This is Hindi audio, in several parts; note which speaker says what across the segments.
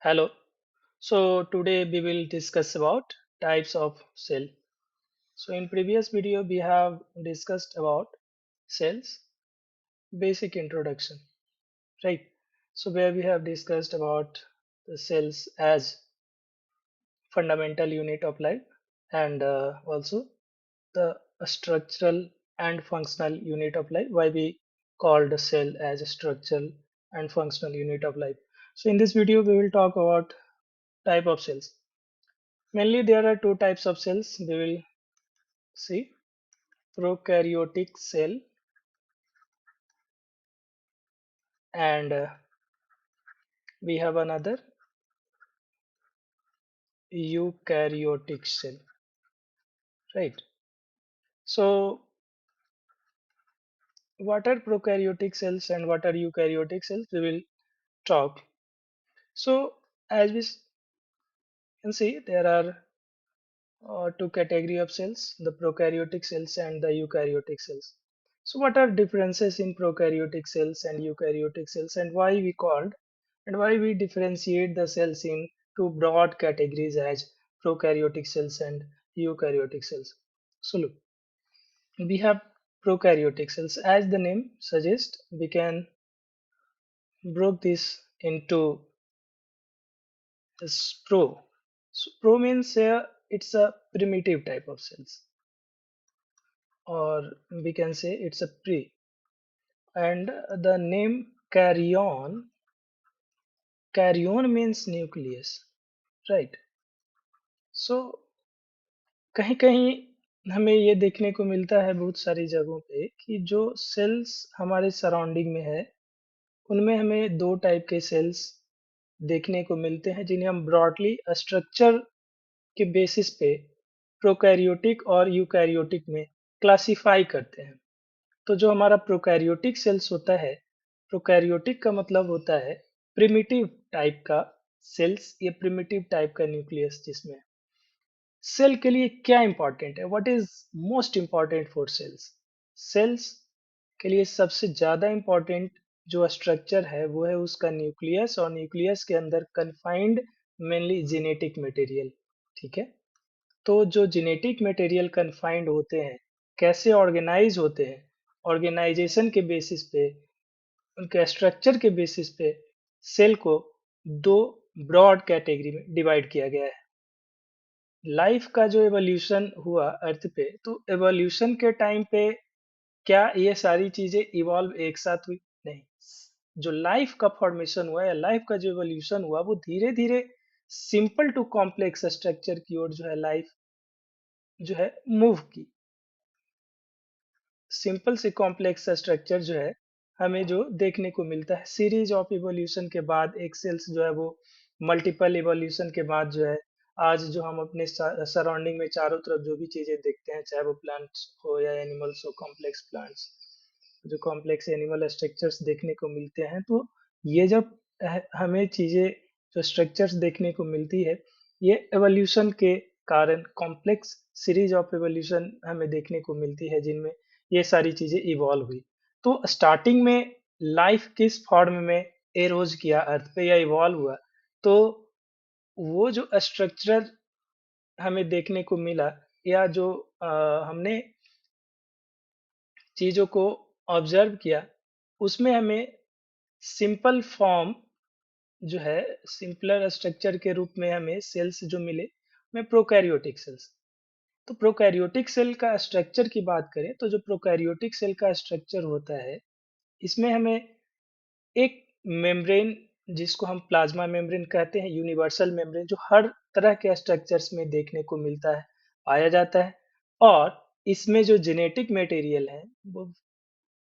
Speaker 1: Hello. So today we will discuss about types of cell. So in previous video we have discussed about cells basic introduction, right? So where we have discussed about the cells as fundamental unit of life and also the structural and functional unit of life. Why we called a cell as a structural and functional unit of life. So in this video we will talk about type of cells. Mainly, there are two types of cells. We will see prokaryotic cell and we have another eukaryotic cell, right? So, what are prokaryotic cells and what are eukaryotic cells? We will talk. So, as we can see, there are two category of cells: the prokaryotic cells and the eukaryotic cells. So, what are differences in prokaryotic cells and eukaryotic cells, and why we called and why we differentiate the cells in two broad categories as prokaryotic cells and eukaryotic cells. So look, we have prokaryotic cells. As the name suggests, we can break this into this pro. So pro means it's a primitive type of cells, or we can say it's a pre. And the name carrion means nucleus, right? So कहीं कहीं हमें ये देखने को मिलता है बहुत सारी जगहों पे कि जो सेल्स हमारे सराउंडिंग में है उनमें हमें दो टाइप के सेल्स देखने को मिलते हैं जिन्हें हम ब्रॉडली स्ट्रक्चर के बेसिस पे प्रोकैरियोटिक और यूकैरियोटिक में क्लासिफाई करते हैं। तो जो हमारा प्रोकैरियोटिक सेल्स होता है, प्रोकैरियोटिक का मतलब होता है प्रिमिटिव टाइप का सेल्स, ये प्रिमिटिव टाइप का न्यूक्लियस जिसमें सेल के लिए क्या इंपॉर्टेंट है, what is most important for cells. Cells के लिए सबसे ज्यादा इंपॉर्टेंट जो स्ट्रक्चर है वो है उसका न्यूक्लियस, और न्यूक्लियस के अंदर कन्फाइंड मेनली जेनेटिक मटेरियल। ठीक है, तो जो जेनेटिक मटेरियल कन्फाइंड होते हैं कैसे ऑर्गेनाइज होते हैं, ऑर्गेनाइजेशन के बेसिस पे, उनके स्ट्रक्चर के बेसिस पे सेल को दो ब्रॉड कैटेगरी में डिवाइड किया गया है। लाइफ का जो एवोल्यूशन हुआ अर्थ पे, तो एवोल्यूशन के टाइम पे क्या ये सारी चीजें इवॉल्व एक साथ हुई? नहीं। जो लाइफ का फॉर्मेशन हुआ या लाइफ का जो एवोल्यूशन हुआ वो धीरे धीरे सिंपल टू कॉम्प्लेक्स स्ट्रक्चर की ओर जो है लाइफ जो है मूव की। सिंपल से कॉम्प्लेक्स स्ट्रक्चर जो है हमें जो देखने को मिलता है सीरीज ऑफ इवोल्यूशन के बाद, एक सेल्स जो है वो मल्टीपल इवोल्यूशन के बाद जो है आज जो हम अपने सराउंडिंग में चारों तरफ जो भी चीजें देखते हैं, चाहे वो प्लांट्स हो या एनिमल्स हो, कॉम्प्लेक्स प्लांट्स, जो कॉम्प्लेक्स एनिमल स्ट्रक्चर्स देखने को मिलते हैं, तो ये जब हमें चीजें जो स्ट्रक्चर्स देखने को मिलती है ये एवोल्यूशन के कारण कॉम्प्लेक्स सीरीज ऑफ एवोल्यूशन हमें देखने को मिलती है जिनमें ये सारी चीजें इवॉल्व हुई। तो स्टार्टिंग में लाइफ किस फॉर्म में एरोज किया अर्थ पे या इवॉल्व हुआ, तो वो जो स्ट्रक्चर हमें देखने को मिला या जो हमने चीजों को ऑब्जर्व किया उसमें हमें सिंपल फॉर्म जो है, सिंपलर स्ट्रक्चर के रूप में हमें सेल्स जो मिले में प्रोकैरियोटिक सेल्स। तो प्रोकैरियोटिक सेल का स्ट्रक्चर की बात करें तो जो प्रोकैरियोटिक सेल का स्ट्रक्चर होता है इसमें हमें एक मेम्ब्रेन, जिसको हम प्लाज्मा मेम्ब्रेन कहते हैं, यूनिवर्सल मेम्ब्रेन, जो हर तरह के स्ट्रक्चर्स में देखने को मिलता है, पाया जाता है। और इसमें जो जेनेटिक मटेरियल है वो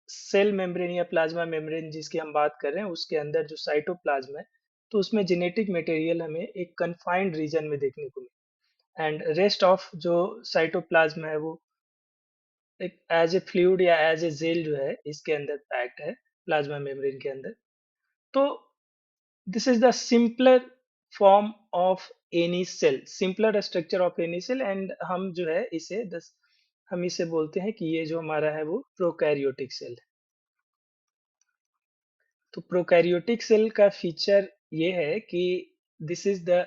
Speaker 1: सेल मेम्ब्रेन या प्लाज्मा मेम्ब्रेन जिसकी हम बात कर रहे हैं उसके अंदर जो साइटोप्लाज्म है, तो उसमें जेनेटिक मटेरियल हमें एक कन्फाइंड रीजन में देखने को मिले एंड रेस्ट ऑफ जो साइटोप्लाज्म है वो एक एज ए फ्लूइड या एज ए जेल जो है इसके अंदर पैक्ड है, प्लाज्मा मेम्ब्रेन के अंदर। तो this is the simpler form of any cell, simpler structure of any cell, and हम जो है इसे हम इसे बोलते हैं कि ये जो हमारा है वो प्रोकैरियोटिक सेल है। तो प्रोकैरियोटिक सेल का फीचर ये है कि this is the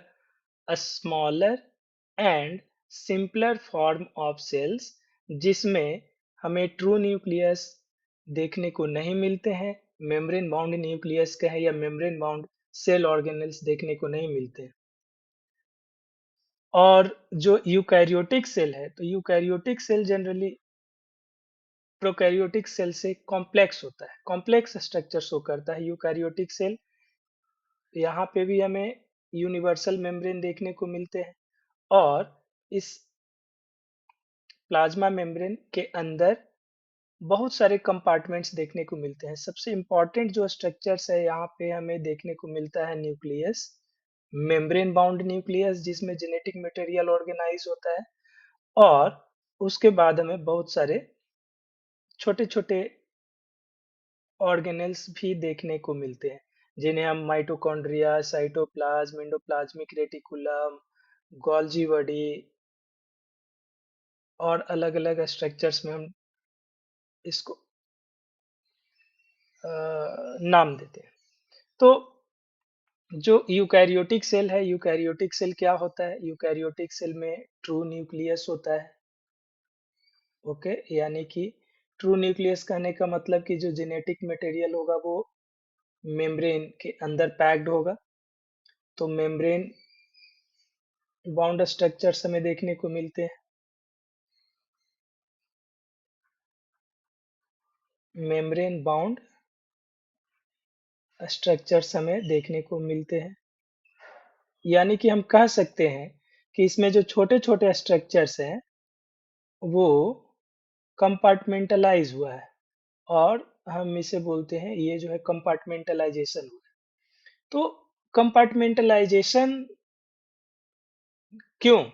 Speaker 1: a smaller and simpler form of cells जिसमें हमें ट्रू न्यूक्लियस देखने को नहीं मिलते हैं, मेम्ब्रेन बाउंड न्यूक्लियस कहें या मेम्ब्रेन बाउंड सेल ऑर्गेनेल्स देखने को नहीं मिलते हैं। और जो यूकैरियोटिक सेल है, तो eukaryotic cell generally prokaryotic cell से कॉम्प्लेक्स होता है, कॉम्प्लेक्स स्ट्रक्चर शो करता है यूकैरियोटिक सेल। यहाँ पे भी हमें यूनिवर्सल मेम्ब्रेन देखने को मिलते हैं और इस प्लाज्मा मेम्ब्रेन के अंदर बहुत सारे कंपार्टमेंट्स देखने को मिलते हैं। सबसे इम्पोर्टेंट जो स्ट्रक्चर्स है यहाँ पे हमें देखने को मिलता है न्यूक्लियस, मेम्ब्रेन बाउंड न्यूक्लियस जिसमें जेनेटिक मटेरियल ऑर्गेनाइज होता है, और उसके बाद हमें बहुत सारे छोटे-छोटे ऑर्गेनेल्स भी देखने को मिलते हैं, जिन्हें हम mitochondria, cytoplasm, endoplasmic reticulum, Golgi body और अलग-अलग स्ट्रक्चर्स में हम इसको नाम देते हैं। तो जो यूकैरियोटिक सेल है, यूकैरियोटिक सेल क्या होता है? यूकैरियोटिक सेल में ट्रू न्यूक्लियस होता है, ओके? यानी कि ट्रू न्यूक्लियस कहने का मतलब कि जो जेनेटिक मटेरियल होगा वो मेम्ब्रेन के अंदर पैक्ड होगा। तो मेम्ब्रेन बाउंड स्ट्रक्चर्स हमें देखने को मिलते हैं। मेम्ब्रेन बाउंड स्ट्रक्चर्स हमें देखने को मिलते हैं। यानी कि हम कह सकते हैं कि इसमें जो छोटे-छोटे स्ट्रक्चर्स हैं, वो कंपार्टमेंटलाइज़ हुआ है और हम इसे बोलते हैं ये जो है कंपार्टमेंटलाइज़ेशन हुआ है। तो कंपार्टमेंटलाइज़ेशन क्यों?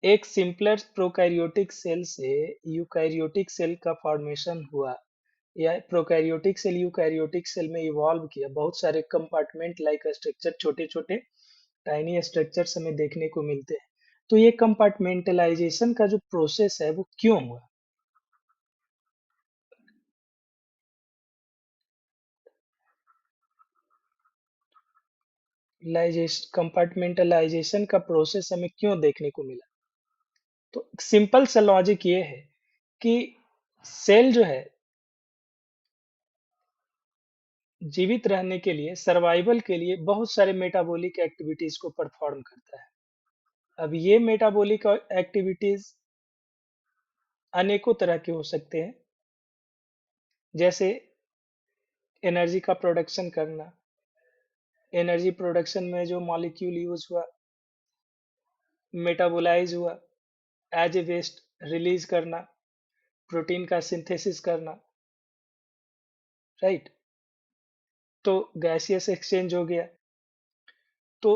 Speaker 1: एक सिंपलर प्रोकैरियोटिक सेल से यूकैरियोटिक सेल का फॉर्मेशन हुआ या प्रोकैरियोटिक सेल यूकैरियोटिक सेल में इवॉल्व किया। बहुत सारे कंपार्टमेंट लाइक स्ट्रक्चर छोटे-छोटे टाइनी स्ट्रक्चर्स हमें देखने को मिलते हैं। तो ये कंपार्टमेंटलाइज़ेशन का जो प्रोसेस है वो क्यों हुआ? कंपार्टमेंटलाइज़ेशन का प्रोसेस हमें क्यों देखने को मिला? तो सिंपल सा लॉजिक ये है कि सेल जो है जीवित रहने के लिए, सर्वाइवल के लिए बहुत सारे मेटाबॉलिक एक्टिविटीज को परफॉर्म करता है। अब ये मेटाबॉलिक एक्टिविटीज अनेकों तरह के हो सकते हैं, जैसे एनर्जी का प्रोडक्शन करना, एनर्जी प्रोडक्शन में जो मॉलिक्यूल यूज हुआ, मेटाबोलाइज हुआ, एज ए वेस्ट रिलीज करना, प्रोटीन का सिंथेसिस करना, राइट? तो गैसियस एक्सचेंज हो गया। तो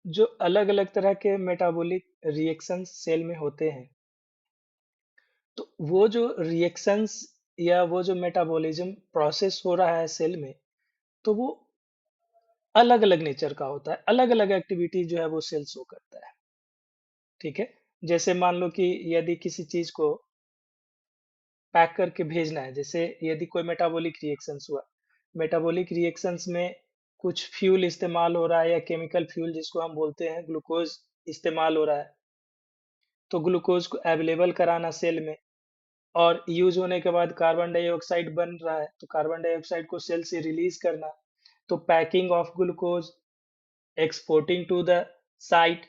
Speaker 1: जो अलग-अलग तरह के मेटाबॉलिक रिएक्शंस सेल में होते हैं, तो वो जो रिएक्शंस या वो जो मेटाबॉलिज्म प्रोसेस हो रहा है सेल में, तो वो अलग-अलग नेचर का होता है, अलग-अलग एक्टिविटी जो है वो सेल शो करता है, ठीक है? जैसे मान लो कि यदि किसी चीज़ को पैक करके भेजना है, जैसे यदि कोई मेटाबॉलिक रिएक्शंस हुआ, मेटाबॉलिक रिएक्शंस में कुछ फ्यूल इस्तेमाल हो रहा है या केमिकल फ्यूल जिसको हम बोलते हैं ग्लूकोज़ इस्तेमाल हो रहा है, तो ग्लूकोज़ को अवेलेबल कराना सेल में और यूज़ होने के बाद कार्बन डाइऑक्साइड बन रहा है, तो कार्बन डाइऑक्साइड को सेल से रिलीज़ करना। तो packing of glucose, exporting to the site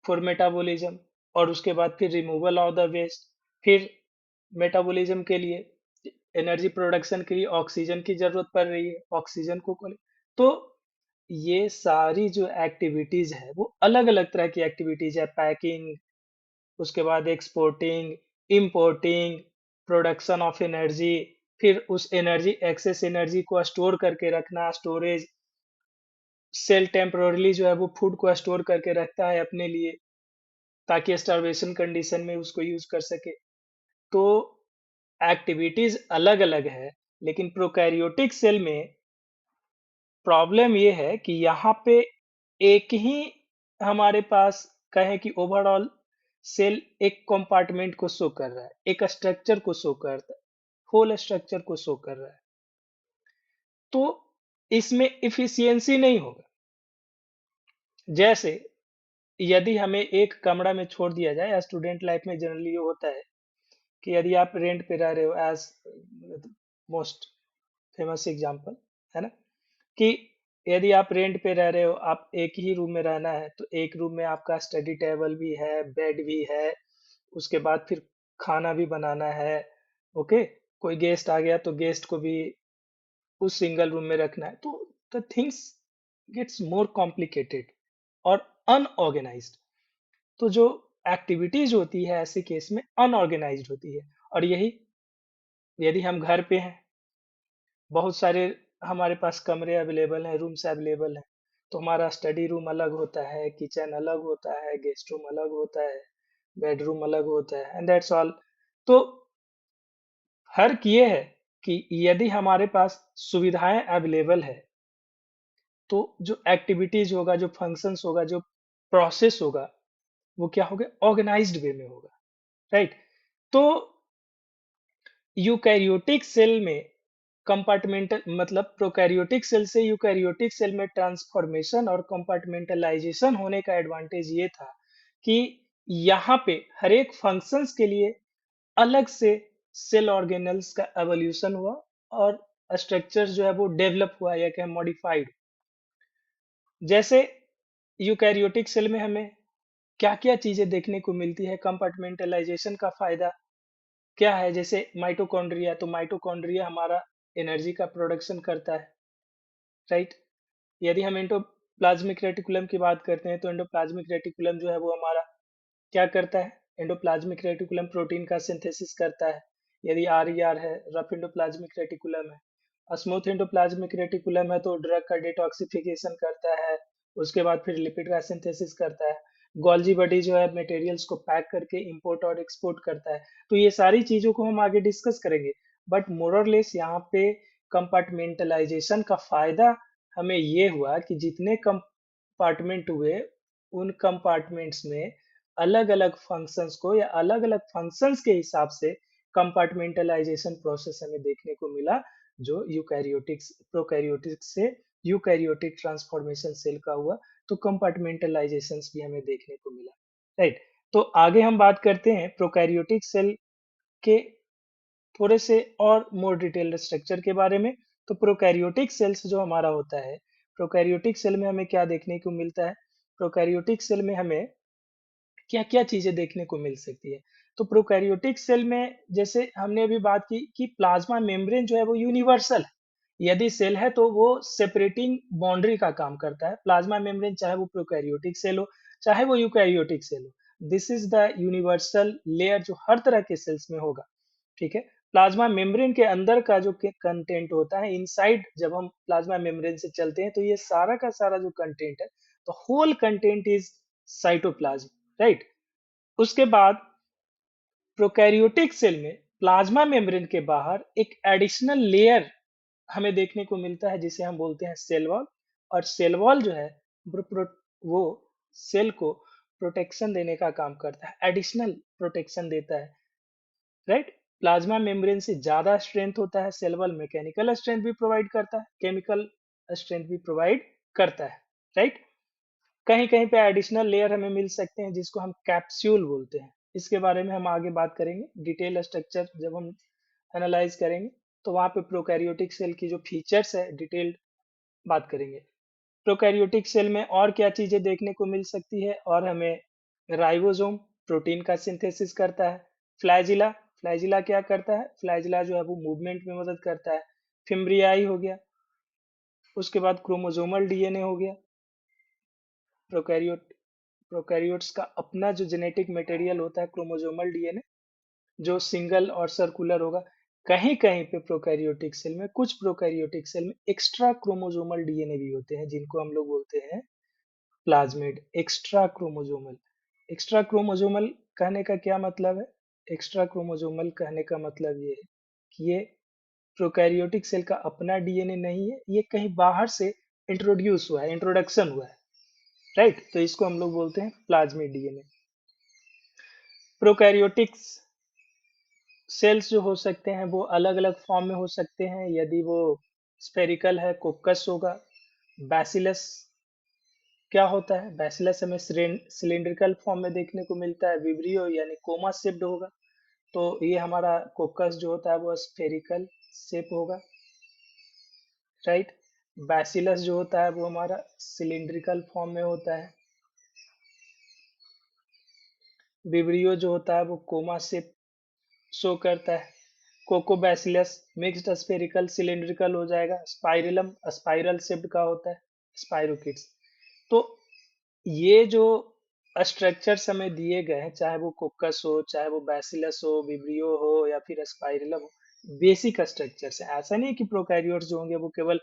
Speaker 1: for metabolism और उसके बाद फिर रिमूवल ऑफ द वेस्ट। फिर मेटाबॉलिज्म के लिए एनर्जी प्रोडक्शन के लिए ऑक्सीजन की ज़रूरत पड़ रही है, ऑक्सीजन को तो ये सारी जो एक्टिविटीज़ है, वो अलग-अलग तरह की एक्टिविटीज़ है, पैकिंग, उसके बाद exporting, importing, production of energy, फिर उस एनर्जी एक्सेस एनर्जी को स्टोर करके रखना, स्टोरेज, सेल टेम्परेरीली जो है वो फूड को स्टोर करके रखता है अपने लिए, ताकि स्टार्वेशन कंडीशन में उसको यूज़ कर सके। तो एक्टिविटीज़ अलग-अलग है, लेकिन प्रोकैरियोटिक सेल में प्रॉब्लम ये है कि यहाँ पे एक ही हमारे पास कहें कि ओवरऑल सेल एक कंपार्टमेंट को शो कर रहा है, एक स्ट्रक्चर को शो करता है, होल स्ट्रक्चर को शो कर रहा है। तो इसमें एफिशिएंसी नहीं होगा। जैसे यदि हमें एक कमरा में छोड़ दिया जाए, या स्टूडेंट लाइफ में जनरली ये होता है कि यदि आप रेंट पे रह रहे हो, एज मोस्ट फेमस एग्जांपल है ना, कि यदि आप रेंट पे रह रहे हो, आप एक ही रूम में रहना है, तो एक रूम में आपका स्टडी टेबल भी है, बेड भी है, उसके बाद फिर खाना भी बनाना है। ओके, कोई गेस्ट आ गया तो गेस्ट को भी उस सिंगल रूम में रखना है, तो the things gets more complicated और अनऑर्गेनाइज्ड। तो जो एक्टिविटीज होती है ऐसे केस में अनऑर्गेनाइज्ड होती है। और यही, यदि हम घर पे हैं, बहुत सारे हमारे पास कमरे अवेलेबल हैं, रूम्स अवेलेबल हैं, तो हमारा स्टडी रूम अलग होता है, किचन अलग होता है, गेस्ट रूम अलग होता है, बेडरूम अलग होता है, एंड दैट्स ऑल। तो फर्क ये है कि यदि हमारे पास सुविधाएं अवेलेबल है, तो जो एक्टिविटीज होगा, जो फंक्शंस होगा, जो प्रोसेस होगा, वो क्या होगा, ऑर्गेनाइज्ड वे में होगा। राइट। तो यूकैरियोटिक सेल में कंपार्टमेंटल, मतलब प्रोकैरियोटिक सेल से यूकैरियोटिक सेल में ट्रांसफॉर्मेशन और कंपार्टमेंटलाइजेशन होने का एडवांटेज ये था कि यहाँ पे हर एक फंक्शंस के लिए अलग से सेल ऑर्गेनल्स का एवोल्यूशन हुआ, और स्ट्रक्चर जो है वो डेवलप हुआ या क्या मॉडिफाइड। जैसे यूकैरियोटिक सेल में हमें क्या क्या चीजें देखने को मिलती है, कंपार्टमेंटलाइजेशन का फायदा क्या है। जैसे माइटोकॉन्ड्रिया, तो माइटोकॉन्ड्रिया हमारा एनर्जी का प्रोडक्शन करता है। राइट। यदि हम एंडोप्लाज्मिक रेटिकुलम की बात करते हैं, तो एंडोप्लाज्मिक रेटिकुलम जो है वो हमारा क्या करता है, एंडोप्लाज्मिक रेटिकुलम प्रोटीन का सिंथेसिस करता है। यदि RER है, रफ एंडोप्लाज्मिक रेटिकुलम है। स्मूथ एंडोप्लाज्मिक रेटिकुलम है तो ड्रग का डिटॉक्सिफिकेशन करता है, उसके बाद फिर लिपिड का सिंथेसिस करता है। गोल्जी बॉडी जो है मटेरियल्स को पैक करके इंपोर्ट और एक्सपोर्ट करता है। तो ये सारी चीजों को हम आगे डिस्कस करेंगे, बट मोरलेस यहाँ पे कंपार्टमेंटलाइजेशन का फायदा हमें ये हुआ कि जितने कंपार्टमेंट हुए, उन कंपार्टमेंट्स में अलग अलग फंक्शंस को, या अलग अलग फंक्शंस के हिसाब से कंपार्टमेंटलाइजेशन प्रोसेस हमें देखने को मिला, जो यूकैरियोटिक्स प्रोकैरियोटिक से यूकैरियोटिक ट्रांसफॉर्मेशन सेल का हुआ। तो कंपार्टमेंटलाइजेशन भी हमें देखने को मिला। राइट। तो आगे हम बात करते हैं प्रोकैरियोटिक सेल के थोड़े से और मोर डिटेल्ड स्ट्रक्चर के बारे में। तो प्रोकैरियोटिक सेल्स जो हमारा होता है, प्रोकैरियोटिक सेल में हमें क्या देखने को मिलता है, प्रोकैरियोटिक सेल में हमें क्या-क्या चीज़ें देखने को मिल सकती है। तो प्रोकैरियोटिक सेल में जैसे हमने अभी बात की कि प्लाज्मा मेम्ब्रेन जो है वो यूनिवर्सल है। यदि सेल है तो वो सेपरेटिंग बाउंड्री का काम करता है। प्लाज्मा मेम्ब्रेन चाहे वो प्रोकैरियोटिक सेल हो, चाहे वो यूकैरियोटिक सेल हो। This is the universal layer जो हर तरह के सेल्स में होगा। ठीक है? प्लाज्मा मेम्ब्रेन के अंदर का जो के कंटेंट होता है, इनसाइड जब हम प्लाज्मा मेम्ब्रेन से चलते हैं, तो ये सारा का सारा जो कंटेंट है, the whole content is cytoplasm. Right. उसके बाद प्रोकैरियोटिक सेल में प्लाज्मा मेम्ब्रेन के बाहर एक एडिशनल लेयर हमें देखने को मिलता है, जिसे हम बोलते हैं सेल वॉल। और सेल वॉल जो है वो सेल को प्रोटेक्शन देने का काम करता है, एडिशनल प्रोटेक्शन देता है। राइट। प्लाज्मा मेम्ब्रेन से ज्यादा स्ट्रेंथ होता है सेल वॉल, मैकेनिकल स्ट्रेंथ भी प्रोवाइड करता है, केमिकल स्ट्रेंथ भी प्रोवाइड करता है। राइट। कहीं कहीं पे एडिशनल लेयर हमें मिल सकते हैं, जिसको हम कैप्सूल बोलते हैं। इसके बारे में हम आगे बात करेंगे, डिटेल स्ट्रक्चर जब हम एनालाइज करेंगे, तो वहां पे प्रोकैरियोटिक सेल की जो फीचर्स है डिटेल्ड बात करेंगे। प्रोकैरियोटिक सेल में और क्या चीजें देखने को मिल सकती है, और हमें राइबोसोम प्रोटीन का सिंथेसिस करता है। फ्लैजिला, फ्लैजिला क्या करता है, फ्लैजिला जो है वो मूवमेंट में मदद करता है। फिम्ब्रियाई हो गया, उसके बाद क्रोमोसोमल डीएनए हो गया। प्रोकैरियोट प्रोकैरियोट्स का अपना जो जेनेटिक मटेरियल होता है क्रोमोसोमल डीएनए, जो सिंगल और सर्कुलर होगा। कहीं कहीं पे प्रोकैरियोटिक सेल में, कुछ प्रोकैरियोटिक सेल में एक्स्ट्रा क्रोमोसोमल डीएनए भी होते हैं, जिनको हम लोग बोलते हैं plasmid. Extra chromosomal, extra chromosomal कहने का क्या मतलब है, एक्स्ट्रा क्रोमोसोमल कहने का मतलब ये है कि ये प्रोकैरियोटिक सेल का अपना डीएनए नहीं है, ये कहीं बाहर से इंट्रोड्यूस हुआ है, इंट्रोडक्शन हुआ है। राइट। तो इसको हम लोग बोलते हैं प्लाज्मिड डीएनए। प्रोकैरियोटिक्स सेल्स जो हो सकते हैं वो अलग अलग फॉर्म में हो सकते हैं। यदि वो स्फेरिकल है, कोकस होगा, बैसिलस क्या होता है, बैसिलस हमें सिलिंड्रिकल फॉर्म में देखने को मिलता है, विब्रियो यानी कोमा शेप्ड होगा। तो ये हमारा कोकस जो होता है वो स्फेरिकल शेप होगा, राइट। बैसिलस जो होता है वो हमारा सिलिंड्रिकल फॉर्म में होता है। विब्रियो जो होता है वो कोमा शेप शो करता है। कोकोबैसिलस मिक्स्ड स्फेरिकल सिलिंड्रिकल हो जाएगा। स्पाइरलम स्पाइरल शेप्ड का होता है, स्पाइरोकिट्स। तो ये जो स्ट्रक्चर्स हमें दिए गए हैं, चाहे वो कोकस हो, चाहे वो बैसिलस हो, विब्रियो हो या फिर स्पाइरलम हो, बेसिक स्ट्रक्चर्स है। ऐसा नहीं है कि प्रोकैरियोट्स जो होंगे वो केवल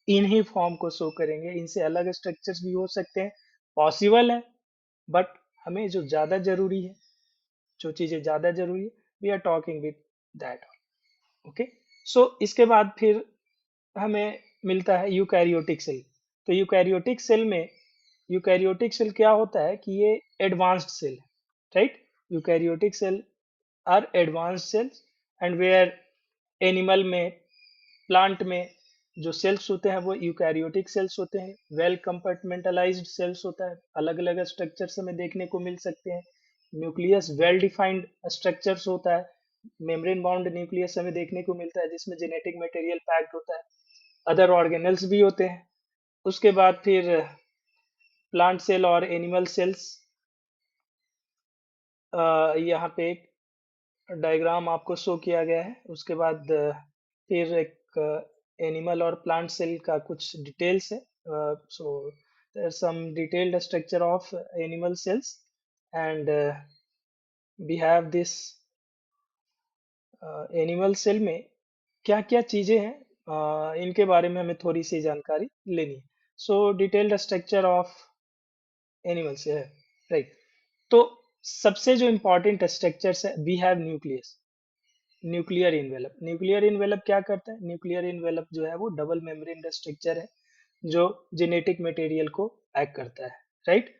Speaker 1: इन्हीं फॉर्म को शो करेंगे, इनसे अलग स्ट्रक्चर्स भी हो सकते हैं, पॉसिबल है। बट हमें जो ज्यादा जरूरी है, जो चीजें ज्यादा जरूरी है, we are talking with that. Okay. So इसके बाद फिर हमें मिलता है यूकैरियोटिक सेल। तो यूकैरियोटिक सेल में, यूकैरियोटिक सेल क्या होता है कि ये एडवांस्ड सेल है, right. Eukaryotic cell are advanced cells, and where animal में, प्लांट में जो सेल्स होते हैं वो यूकैरियोटिक सेल्स होते हैं। वेल कंपार्टमेंटलाइज्ड सेल्स होता है, अलग अलग स्ट्रक्चर्स हमें देखने को मिल सकते हैं। न्यूक्लियस वेल डिफाइंड स्ट्रक्चर्स होता है। मेम्ब्रेन बाउंड न्यूक्लियस हमें देखने को मिलता है जिसमें जेनेटिक मटेरियल पैक्ड होता है। अदर ऑर्गेनल्स भी होते हैं। उसके बाद फिर प्लांट सेल और एनिमल सेल्स, यहाँ पे एक डायग्राम आपको शो किया गया है। उसके बाद फिर एक एनिमल और प्लांट सेल का कुछ डिटेल्स है। So there some detailed structure of animal cells, and we have this animal cell में क्या क्या चीजें हैं, इनके बारे में हमें थोड़ी सी जानकारी लेनी है। So detailed structure of animal से है, राइट। तो सबसे जो इंपॉर्टेंट स्ट्रक्चर्स है, we have nucleus, nuclear envelope. Nuclear envelope क्या करता है, न्यूक्लियर इनवेलप जो है वो डबल मेम्ब्रेन स्ट्रक्चर है जो जेनेटिक मटेरियल को पैक करता है, राइट।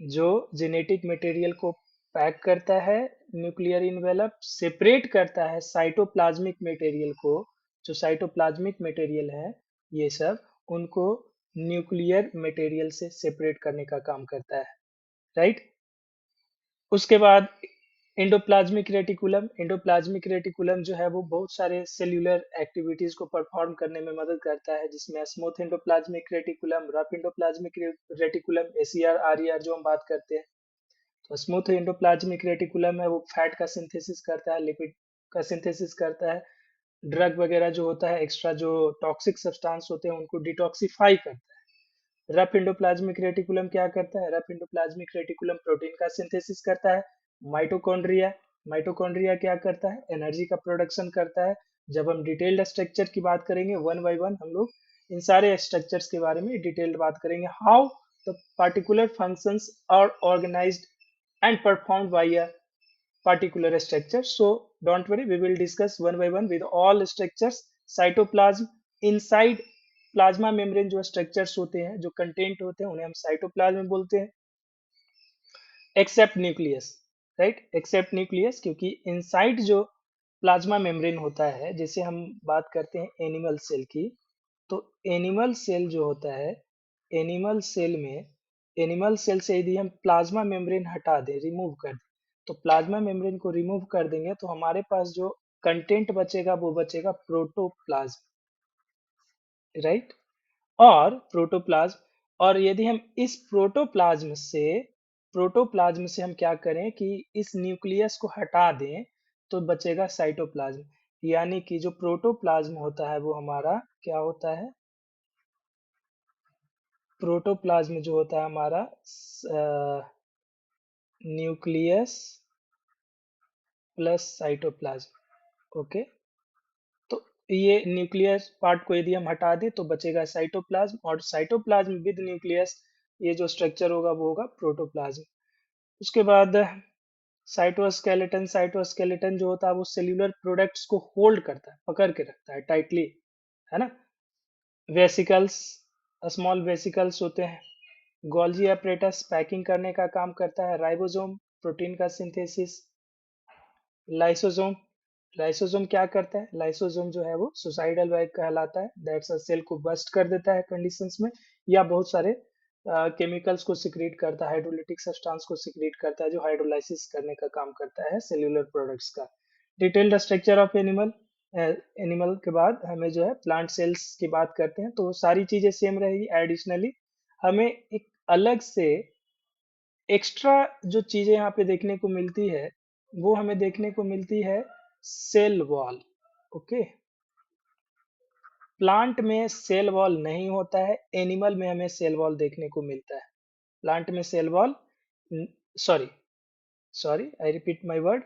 Speaker 1: जो जेनेटिक मटेरियल को पैक करता है, न्यूक्लियर इनवेलप सेपरेट करता है साइटोप्लाज्मिक मटेरियल को। जो साइटोप्लाज्मिक मटेरियल है ये सब, उनको न्यूक्लियर मटेरियल से सेपरेट करने का काम करता है, राइट। उसके बाद एंडोप्लाज्मिक रेटिकुलम। एंडोप्लाज्मिक रेटिकुलम जो है वो बहुत सारे सेल्यूलर एक्टिविटीज को परफॉर्म करने में मदद करता है, जिसमें smooth endoplasmic reticulum, rough endoplasmic reticulum, ACR, RER जो हम बात करते हैं। तो स्मूथ एंडोप्लाज्मिक रेटिकुलम है वो फैट का सिंथेसिस करता है, लिपिड का सिंथेसिस करता है, ड्रग वगैरह जो होता है, एक्स्ट्रा जो टॉक्सिक सब्सटेंस होते हैं उनको डिटॉक्सिफाई करता है। रफ एंडोप्लाज्मिक रेटिकुलम क्या करता है, रफ एंडोप्लाज्मिक रेटिकुलम प्रोटीन का सिंथेसिस करता है। माइटोकॉन्ड्रिया, माइटोकॉन्ड्रिया क्या करता है, एनर्जी का प्रोडक्शन करता है। जब हम डिटेल्ड स्ट्रक्चर की बात करेंगे वन बाय वन, हम लोग इन सारे स्ट्रक्चर्स के बारे में डिटेल्ड बात करेंगे, how the particular functions are organized and performed by a particular structure. So don't worry, we will discuss one by one with all structures. Cytoplasm, inside plasma membrane जो स्ट्रक्चर्स होते हैं, जो कंटेंट होते हैं, उन्हें हम साइटोप्लाज्म बोलते हैं, except nucleus, right. Except nucleus, क्योंकि इनसाइड जो प्लाज्मा मेम्ब्रेन होता है, जैसे हम बात करते हैं एनिमल सेल की, तो एनिमल सेल जो होता है, एनिमल सेल में, एनिमल सेल से यदि हम प्लाज्मा मेम्ब्रेन हटा दें, रिमूव कर दें, तो प्लाज्मा मेम्ब्रेन को रिमूव कर देंगे तो हमारे पास जो कंटेंट बचेगा वो बचेगा प्रोटोप्लाज्म, राइट। और प्रोटोप्लाज्म, और यदि हम इस प्रोटोप्लाज्म से हम क्या करें कि इस न्यूक्लियस को हटा दें, तो बचेगा साइटोप्लाज्म। यानी कि जो प्रोटोप्लाज्म होता है वो हमारा क्या होता है, प्रोटोप्लाज्म जो होता है हमारा न्यूक्लियस प्लस साइटोप्लाज्म, ओके। तो ये न्यूक्लियस पार्ट को यदि हम हटा दें तो बचेगा साइटोप्लाज्म, और साइटोप्लाज्म विद न्यूक्लियस, ये जो स्ट्रक्चर होगा वो होगा प्रोटोप्लाज्म। उसके बाद साइटोस्केलेटन। साइटोस्केलेटन जो होता है वो सेल्यूलर प्रोडक्ट्स को होल्ड करता है, पकड़ के रखता है टाइटली, है ना। वेसिकल्स, स्मॉल वेसिकल्स होते हैं। गोल्जी एपरेटस पैकिंग करने का काम करता है। राइबोसोम प्रोटीन का सिंथेसिस। लाइसोसोम, लाइसोसोम क्या करता है, लाइसोसोम जो है वो सुसाइडल वाइब कहलाता है, दैट्स अ सेल को बस्ट कर देता है कंडीशंस में, या बहुत सारे केमिकल्स को सिक्रीट करता है, हाइड्रोलिटिक सब्सटेंस को सिक्रीट करता है जो हाइड्रोलाइसिस करने का काम करता है सेल्यूलर प्रोडक्ट्स का। Detailed structure of animal, animal के बाद हमें जो है प्लांट सेल्स की बात करते हैं तो सारी चीजें सेम रहेगी। एडिशनली हमें एक अलग से एक्स्ट्रा जो चीजें यहाँ पे देखने को मिलती है वो हमें देखने को मिलती है सेल वॉल। ओके, प्लांट में सेल वॉल नहीं होता है, एनिमल में हमें सेल वॉल देखने को मिलता है। प्लांट में cell wall, sorry sorry I repeat my word,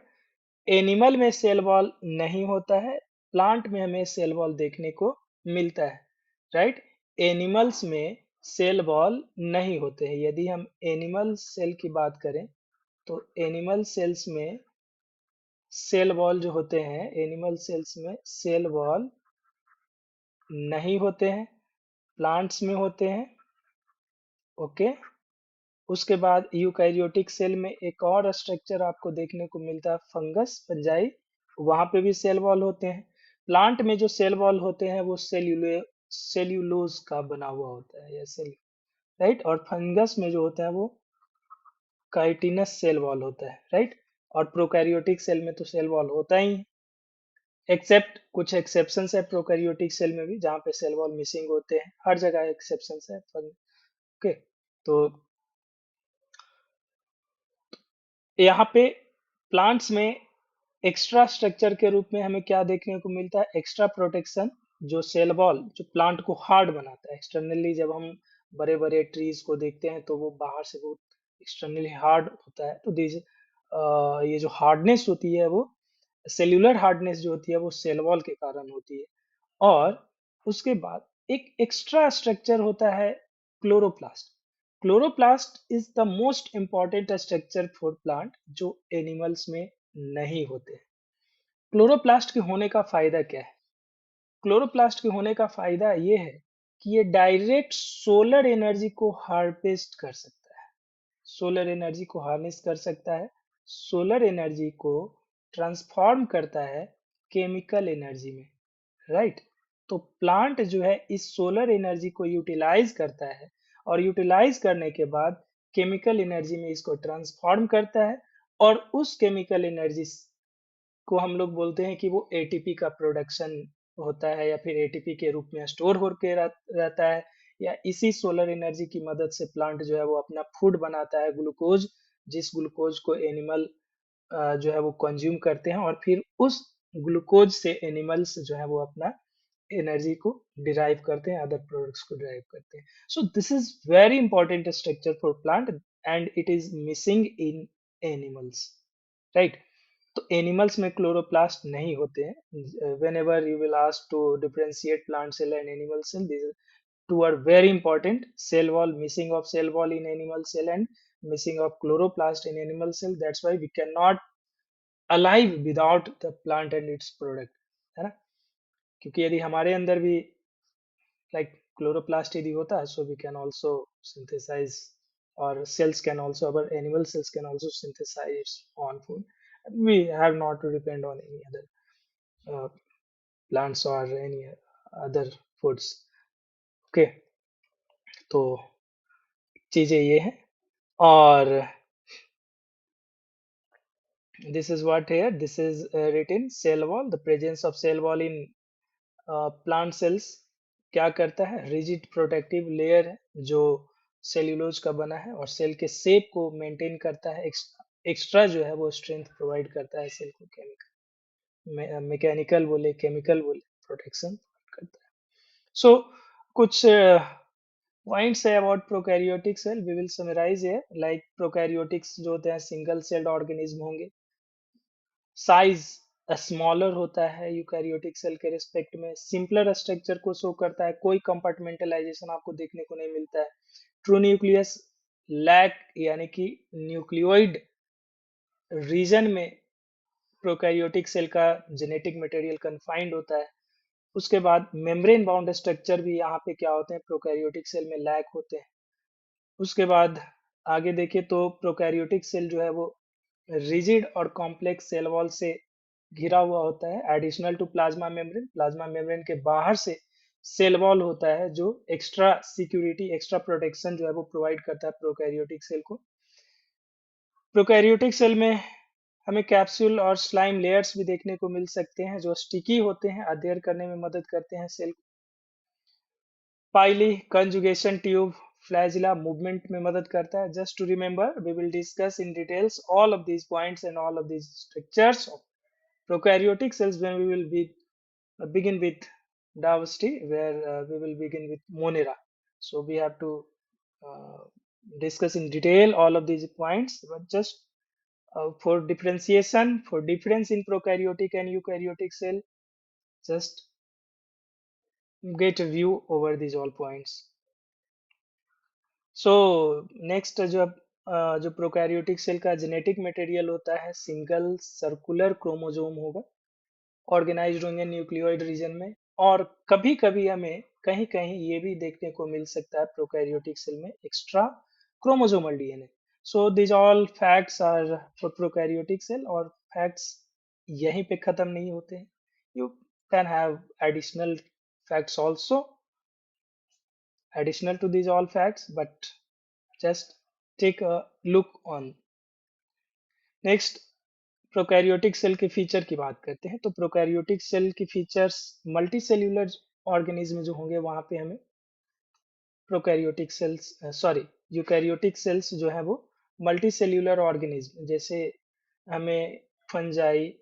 Speaker 1: animal में सेल वॉल नहीं होता है, प्लांट में हमें सेल वॉल देखने को मिलता है। राइट, एनिमल्स में सेल वॉल नहीं होते हैं। यदि हम एनिमल सेल की बात करें तो एनिमल सेल्स में सेल वॉल जो होते हैं, एनिमल सेल्स में सेल वॉल नहीं होते हैं, प्लांट्स में होते हैं। ओके, उसके बाद यूकैरियोटिक सेल में एक और स्ट्रक्चर आपको देखने को मिलता है, फंगस फंजाई, वहां पे भी सेल वॉल होते हैं। प्लांट में जो सेल वॉल होते हैं वो सेल्यूलोज का बना हुआ होता है, या सेल, राइट। और फंगस में जो होता है वो काइटिनस सेल वॉल होता है, राइट। और प्रोकैरियोटिक सेल में तो सेल वॉल होता ही, एक्सेप्ट कुछ एक्सेप्शंस है प्रोकैरियोटिक सेल में भी जहाँ पे सेल वॉल मिसिंग होते हैं, हर जगह एक्सेप्शंस है। ओके, तो यहाँ पे प्लांट्स में एक्स्ट्रा स्ट्रक्चर के रूप में हमें क्या देखने को मिलता है, एक्स्ट्रा प्रोटेक्शन, जो सेल वॉल जो प्लांट को हार्ड बनाता है एक्सटर्नली। जब हम बड़े बड़े ट्रीज को देखते हैं तो वो बाहर से बहुत एक्सटर्नली हार्ड होता है, तो दिस ये जो हार्डनेस होती है वो सेल्यूलर हार्डनेस जो होती है वो सेल वॉल के कारण होती है। और उसके बाद एक एक्स्ट्रा स्ट्रक्चर होता है chloroplast. Chloroplast is the most important structure for plant जो एनिमल्स में नहीं होते। क्लोरोप्लास्ट के होने का फायदा क्या है? क्लोरोप्लास्ट के होने का फायदा ये है कि ये डायरेक्ट सोलर एनर्जी को हार्वेस्ट कर सकता है, सोलर एनर्जी को हार्नेस कर सकता है, सोलर एनर्जी को ट्रांसफॉर्म करता है केमिकल एनर्जी में, राइट। तो प्लांट जो है इस सोलर एनर्जी को यूटिलाइज करता है और यूटिलाइज करने के बाद केमिकल एनर्जी में इसको ट्रांसफॉर्म करता है, और उस केमिकल एनर्जी को हम लोग बोलते हैं कि वो एटीपी का प्रोडक्शन होता है, या फिर एटीपी के रूप में स्टोर होकर रहता है, या इसी सोलर एनर्जी की मदद से प्लांट जो है वो अपना फूड बनाता है, ग्लूकोज, जिस ग्लूकोज को एनिमल जो है वो कंज्यूम करते हैं, और फिर उस ग्लूकोज से एनिमल्स जो है वो अपना एनर्जी को डिराइव करते हैं, अदर प्रोडक्ट्स को डिराइव करते हैं। So this is very important structure for plant and it is missing in animals, right. तो एनिमल्स में क्लोरोप्लास्ट नहीं होते हैं। Whenever you will ask to differentiate plant cell and animal cell, these two are very important. Cell wall, missing of cell wall in animal cell and missing of chloroplast in animal cell, that's why we cannot alive without the plant and its product, है ना। क्योंकि यदि हमारे अंदर भी like chloroplast यदि होता है, so we can also synthesize, or cells can also, our animal cells can also synthesize its own food. We have not to depend on any other uh, plants or any other foods। okay, तो चीजें ये हैं। और this is what here, this is written cell wall, the presence of cell wall in plant cells क्या करता है, रिजिड प्रोटेक्टिव लेयर है जो सेल्यूलोज का बना है और सेल के शेप को मेंटेन करता है, एक्स्ट्रा जो है वो स्ट्रेंथ प्रोवाइड करता है सेल को, केमिकल मैकेनिकल बोले केमिकल बोले प्रोटेक्शन करता है। सो कुछ पॉइंट्स है about prokaryotic cell, we will summarize है। लाइक प्रोकैरियोटिक्स जो होते हैं सिंगल सेल्ड ऑर्गेनिज्म होंगे, साइज स्मॉलर होता है यूकैरियोटिक सेल के रिस्पेक्ट में, सिंपलर स्ट्रक्चर को शो करता है, कोई कंपार्टमेंटलाइजेशन आपको देखने को नहीं मिलता है, ट्रू न्यूक्लियस लैक, यानी कि न्यूक्लियोइड रीजन में प्रोकैरियोटिक सेल का जेनेटिक मटेरियल कन्फाइंड होता है। उसके बाद मेम्ब्रेन बाउंड स्ट्रक्चर भी यहाँ पे क्या होते हैं, प्रोकैरियोटिक सेल में लैक होते हैं। उसके बाद आगे देखें तो प्रोकैरियोटिक सेल जो है वो रिजिड और कॉम्प्लेक्स सेल वॉल से घिरा हुआ होता है, additional to plasma membrane. Plasma membrane के बाहर से सेल वॉल होता है जो एक्स्ट्रा सिक्योरिटी, एक्स्ट्रा प्रोटेक्शन जो है वो प्रोवाइड करता है प्रोकैरियोटिक सेल को। प्रोकैरियोटिक सेल में हमें कैप्सूल और स्लाइम लेयर्स भी देखने को मिल सकते हैं जो स्टिकी होते हैं, अध्ययन करने में मदद करते हैं cell. Pili conjugation tube flagella movement में मदद करता है। Just to remember, we will discuss in details all of these points and all of these structures of prokaryotic cells when we will begin with diversity, where we will begin with Monera. So we have to uh, discuss in detail all of these points, but just for differentiation, for difference in prokaryotic and eukaryotic cell, just get a view over these all points. So next जो प्रोकैरियोटिक सेल का जेनेटिक मटेरियल होता है सिंगल सर्कुलर क्रोमोसोम होगा, ऑर्गेनाइज्ड होंगे न्यूक्लियोइड रीजन में। और कभी कभी हमें कहीं कहीं ये भी देखने को मिल सकता है प्रोकैरियोटिक सेल में extra chromosomal DNA. So this all facts are for prokaryotic cell, और फैक्ट्स यहीं पे खत्म नहीं होते हैं। You can have additional facts also additional to these all facts, but just take a look on। Next prokaryotic cell के फीचर की बात करते हैं। तो प्रोकैरियोटिक सेल की फीचर्स मल्टी सेल्यूलर ऑर्गेनिज्म जो होंगे वहां पे हमें prokaryotic cells, sorry, eukaryotic cells जो है वो मल्टी सेल्यूलर ऑर्गेनिज्म, जैसे हमें फंजाई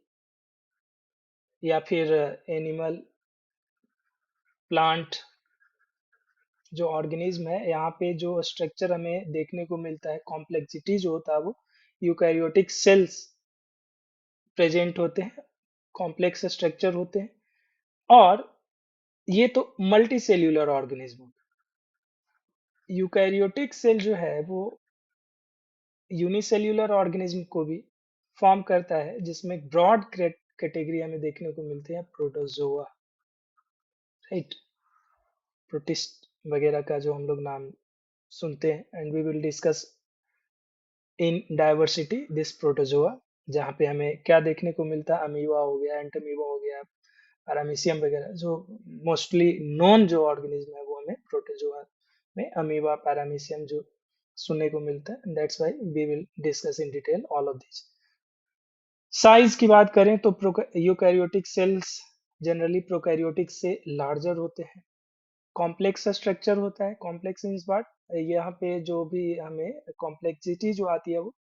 Speaker 1: या फिर एनिमल प्लांट जो ऑर्गेनिज्म है, यहाँ पे जो स्ट्रक्चर हमें देखने को मिलता है, कॉम्प्लेक्सिटी जो होता है वो यूकैरियोटिक सेल्स प्रेजेंट होते हैं, कॉम्प्लेक्स स्ट्रक्चर होते हैं। और ये तो multicellular organism. Eukaryotic cell जो है वो यूनिसेल्यूलर ऑर्गेनिज्म को भी फॉर्म करता है, जिसमें ब्रॉड कैटेगरी हमें देखने को मिलते हैं, प्रोटोजोआ, राइट, प्रोटिस्ट वगैरह का जो हम लोग नाम सुनते हैं। And we will discuss in diversity this protozoa, जहाँ पे हमें क्या देखने को मिलता है, अमीबा हो गया, एंटमीबा हो गया, पैरामीशियम वगैरह, जो मोस्टली नॉन जो ऑर्गेनिज्म है वो हमें प्रोटोजोआ में अमीबा, पैरामीशियम जो सुनने को मिलता है। That's why we will discuss in detail all of this. Size की बात करें तो यूकैरियोटिक सेल्स जनरली प्रोकैरियोटिक से लार्जर होते हैं। कॉम्प्लेक्स स्ट्रक्चर होता है, कॉम्प्लेक्स मींस व्हाट, यहाँ पे जो भी हमें कॉम्प्लेक्सिटी जो आती है वो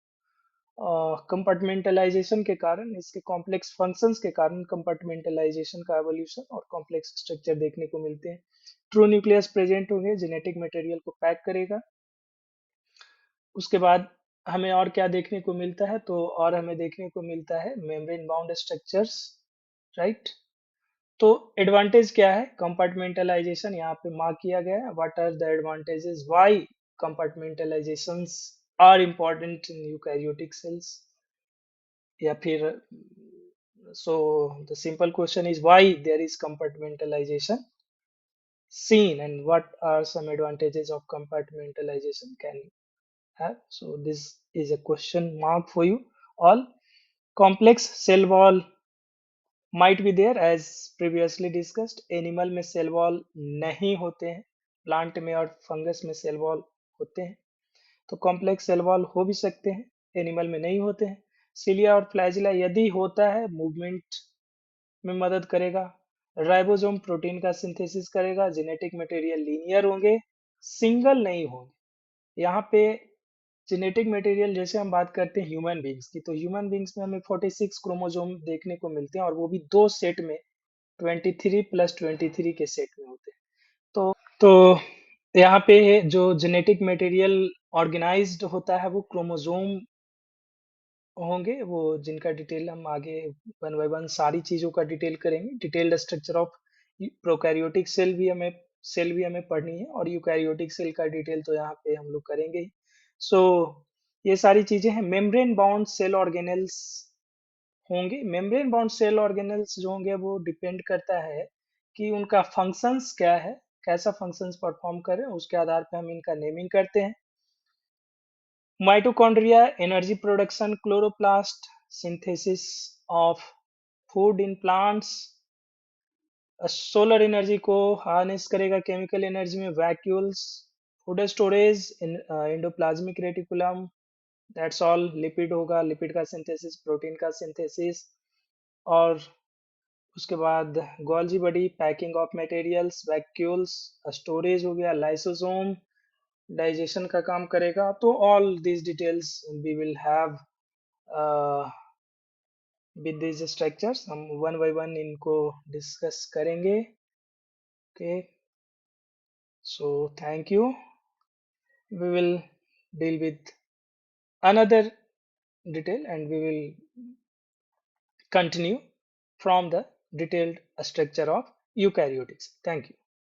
Speaker 1: कंपार्टमेंटलाइजेशन के कारण, इसके कॉम्प्लेक्स फंक्शंस के कारण कंपार्टमेंटलाइजेशन का एवोल्यूशन और कॉम्प्लेक्स स्ट्रक्चर देखने को मिलते हैं। ट्रू न्यूक्लियस प्रेजेंट होंगे, जेनेटिक मटेरियल को पैक करेगा। उसके बाद हमें और क्या देखने को मिलता है, तो और हमें देखने को मिलता है मेम्ब्रेन बाउंड स्ट्रक्चर्स, राइट। तो एडवांटेज क्या है, कंपार्टमेंटलाइजेशन यहाँ पे मार्क किया गया है। What are the advantages, why compartmentalizations are important in eukaryotic cells, या फिर so the simple question is why there is compartmentalization seen, and what are some advantages of compartmentalization can have. So this is a question mark for you all. Complex cell wall might be there as previously discussed। Animal में सेल वॉल नहीं होते हैं, प्लांट में और फंगस में सेल वॉल होते हैं। तो कॉम्प्लेक्स सेल वॉल हो भी सकते हैं, एनिमल में नहीं होते हैं। सिलिया और फ्लैजिला यदि होता है मूवमेंट में मदद करेगा। राइबोसोम प्रोटीन का सिंथेसिस करेगा, जेनेटिक मटेरियल लीनियर होंगे, सिंगल नहीं होंगे। यहाँ पे जेनेटिक मटेरियल जैसे हम बात करते हैं ह्यूमन बींग्स की, तो ह्यूमन बींग्स में हमें 46 क्रोमोसोम देखने को मिलते हैं, और वो भी दो सेट में, 23 प्लस 23 के सेट में होते हैं। तो यहाँ पे जो जेनेटिक मटेरियल ऑर्गेनाइज्ड होता है वो क्रोमोसोम होंगे, वो जिनका डिटेल हम आगे वन बाय वन सारी चीजों का डिटेल करेंगे। Detailed structure of prokaryotic cell भी हमें पढ़नी है, और यूकैरियोटिक सेल का डिटेल तो यहाँ पे हम लोग करेंगे ही। सो ये सारी चीजें हैं। मेम्ब्रेन बाउंड सेल ऑर्गेनेल्स होंगे। मेम्ब्रेन बाउंड सेल ऑर्गेनेल्स जो होंगे वो डिपेंड करता है कि उनका फंक्शंस क्या है, कैसा फंक्शंस परफॉर्म करें, उसके आधार पे हम इनका नेमिंग करते हैं। Mitochondria energy production, chloroplast synthesis of food in plants, solar energy को हार्नेस करेगा केमिकल एनर्जी में vacuoles, food storage, endoplasmic reticulum, that's all. Lipid होगा, लिपिड का सिंथेसिस, प्रोटीन का सिंथेसिस, और उसके बाद Golgi body, packing of materials, vacuoles, storage हो गया, लाइसोसोम डाइजेशन का काम करेगा। तो all these details we will have with these structures, हम वन बाय वन इनको डिस्कस करेंगे। Okay, so thank you. We will deal with another detail and we will continue from the detailed structure of eukaryotics. Thank you.